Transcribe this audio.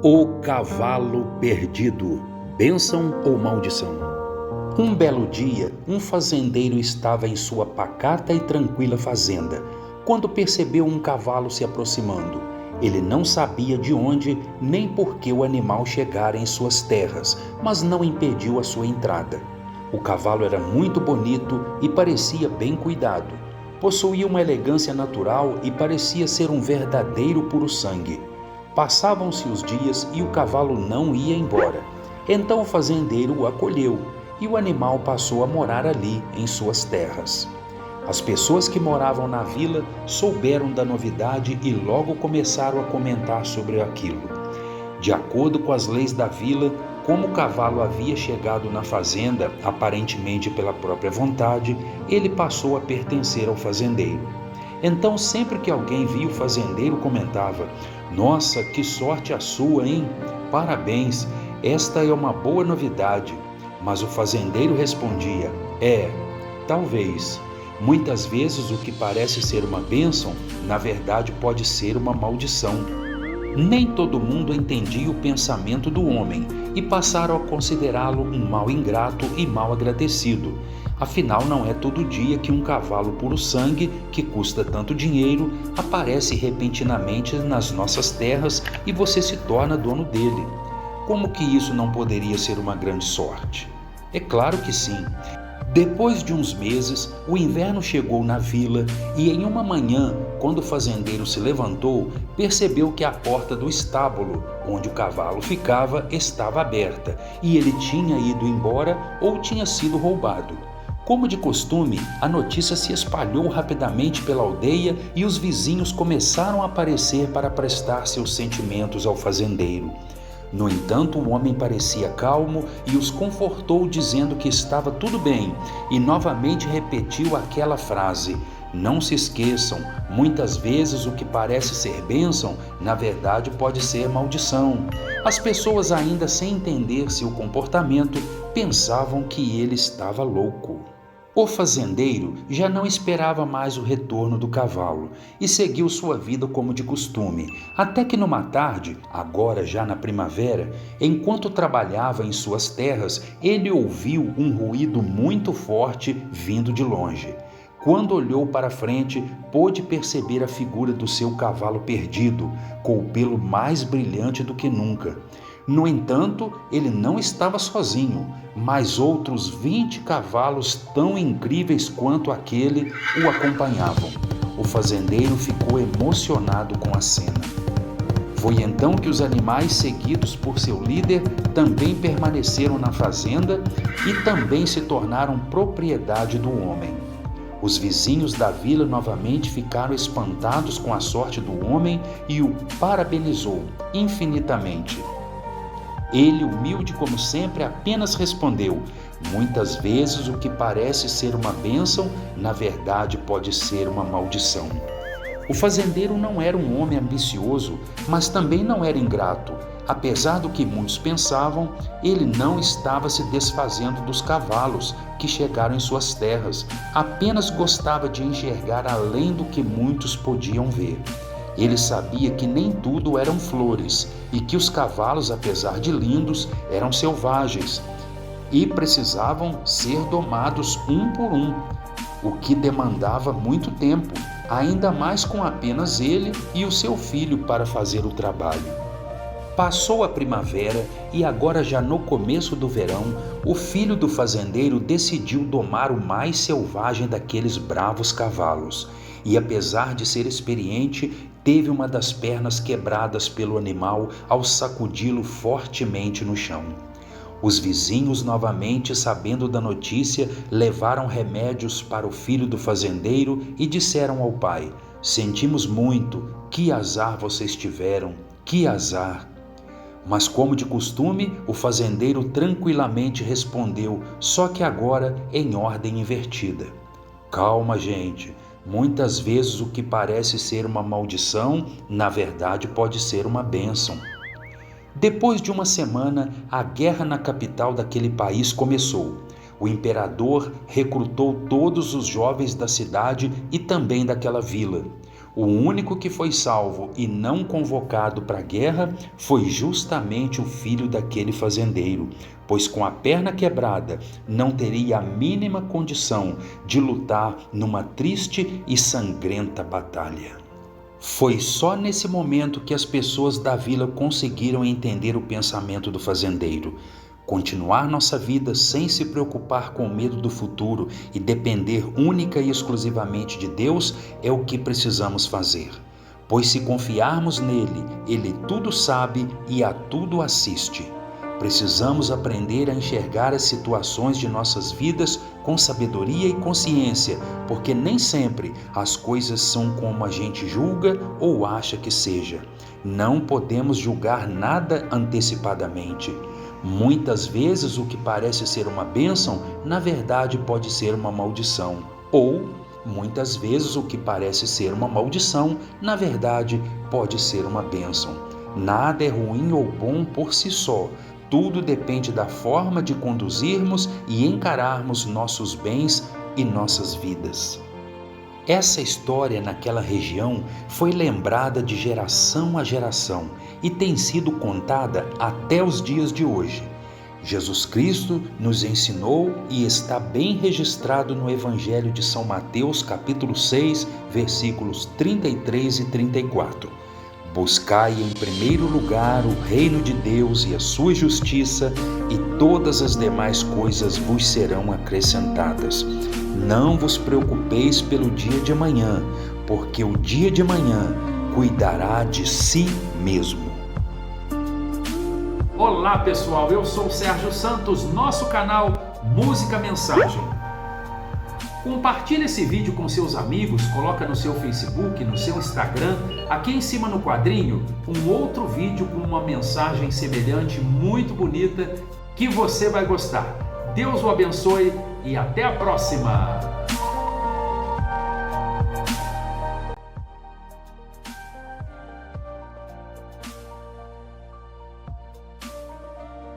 O cavalo perdido, bênção ou maldição? Um belo dia, um fazendeiro estava em sua pacata e tranquila fazenda, quando percebeu um cavalo se aproximando. Ele não sabia de onde nem por que o animal chegara em suas terras, mas não impediu a sua entrada. O cavalo era muito bonito e parecia bem cuidado. Possuía uma elegância natural e parecia ser um verdadeiro puro-sangue. Passavam-se os dias e o cavalo não ia embora. Então o fazendeiro o acolheu e o animal passou a morar ali em suas terras. As pessoas que moravam na vila souberam da novidade e logo começaram a comentar sobre aquilo. De acordo com as leis da vila, como o cavalo havia chegado na fazenda, aparentemente pela própria vontade, ele passou a pertencer ao fazendeiro. Então, sempre que alguém via o fazendeiro, comentava: "Nossa, que sorte a sua, hein? Parabéns, esta é uma boa novidade." Mas o fazendeiro respondia: talvez. Muitas vezes o que parece ser uma bênção, na verdade pode ser uma maldição." Nem todo mundo entendia o pensamento do homem e passaram a considerá-lo um mau ingrato e mal agradecido. Afinal, não é todo dia que um cavalo puro-sangue, que custa tanto dinheiro, aparece repentinamente nas nossas terras e você se torna dono dele. Como que isso não poderia ser uma grande sorte? É claro que sim. Depois de uns meses, o inverno chegou na vila e em uma manhã, quando o fazendeiro se levantou, percebeu que a porta do estábulo, onde o cavalo ficava, estava aberta e ele tinha ido embora ou tinha sido roubado. Como de costume, a notícia se espalhou rapidamente pela aldeia e os vizinhos começaram a aparecer para prestar seus sentimentos ao fazendeiro. No entanto, o homem parecia calmo e os confortou dizendo que estava tudo bem e novamente repetiu aquela frase: "Não se esqueçam, muitas vezes o que parece ser bênção, na verdade pode ser maldição." As pessoas, ainda sem entender seu comportamento, pensavam que ele estava louco. O fazendeiro já não esperava mais o retorno do cavalo e seguiu sua vida como de costume, até que numa tarde, agora já na primavera, enquanto trabalhava em suas terras, ele ouviu um ruído muito forte vindo de longe. Quando olhou para frente, pôde perceber a figura do seu cavalo perdido, com o pelo mais brilhante do que nunca. No entanto, ele não estava sozinho, mas outros 20 cavalos tão incríveis quanto aquele o acompanhavam. O fazendeiro ficou emocionado com a cena. Foi então que os animais, seguidos por seu líder, também permaneceram na fazenda e também se tornaram propriedade do homem. Os vizinhos da vila novamente ficaram espantados com a sorte do homem e o parabenizou infinitamente. Ele, humilde como sempre, apenas respondeu: "Muitas vezes o que parece ser uma bênção, na verdade pode ser uma maldição." O fazendeiro não era um homem ambicioso, mas também não era ingrato. Apesar do que muitos pensavam, ele não estava se desfazendo dos cavalos que chegaram em suas terras, apenas gostava de enxergar além do que muitos podiam ver. Ele sabia que nem tudo eram flores e que os cavalos, apesar de lindos, eram selvagens e precisavam ser domados um por um, o que demandava muito tempo, ainda mais com apenas ele e o seu filho para fazer o trabalho. Passou a primavera e agora, já no começo do verão, o filho do fazendeiro decidiu domar o mais selvagem daqueles bravos cavalos. E apesar de ser experiente, teve uma das pernas quebradas pelo animal ao sacudi-lo fortemente no chão. Os vizinhos, novamente sabendo da notícia, levaram remédios para o filho do fazendeiro e disseram ao pai: "Sentimos muito, que azar vocês tiveram, que azar." Mas, como de costume, o fazendeiro tranquilamente respondeu, só que agora em ordem invertida: "Calma, gente. Muitas vezes o que parece ser uma maldição, na verdade pode ser uma bênção." Depois de uma semana, a guerra na capital daquele país começou. O imperador recrutou todos os jovens da cidade e também daquela vila. O único que foi salvo e não convocado para a guerra foi justamente o filho daquele fazendeiro, pois com a perna quebrada não teria a mínima condição de lutar numa triste e sangrenta batalha. Foi só nesse momento que as pessoas da vila conseguiram entender o pensamento do fazendeiro. Continuar nossa vida sem se preocupar com medo do futuro e depender única e exclusivamente de Deus é o que precisamos fazer. Pois se confiarmos nele, ele tudo sabe e a tudo assiste. Precisamos aprender a enxergar as situações de nossas vidas com sabedoria e consciência, porque nem sempre as coisas são como a gente julga ou acha que seja. Não podemos julgar nada antecipadamente. Muitas vezes o que parece ser uma bênção, na verdade pode ser uma maldição. Ou, muitas vezes o que parece ser uma maldição, na verdade pode ser uma bênção. Nada é ruim ou bom por si só. Tudo depende da forma de conduzirmos e encararmos nossos bens e nossas vidas. Essa história naquela região foi lembrada de geração a geração e tem sido contada até os dias de hoje. Jesus Cristo nos ensinou e está bem registrado no Evangelho de São Mateus, capítulo 6, versículos 33 e 34. Buscai em primeiro lugar o reino de Deus e a sua justiça, e todas as demais coisas vos serão acrescentadas. Não vos preocupeis pelo dia de amanhã, porque o dia de amanhã cuidará de si mesmo. Olá pessoal, eu sou o Sérgio Santos, nosso canal Música Mensagem. Compartilhe esse vídeo com seus amigos, coloca no seu Facebook, no seu Instagram. Aqui em cima no quadrinho, um outro vídeo com uma mensagem semelhante, muito bonita, que você vai gostar. Deus o abençoe e até a próxima!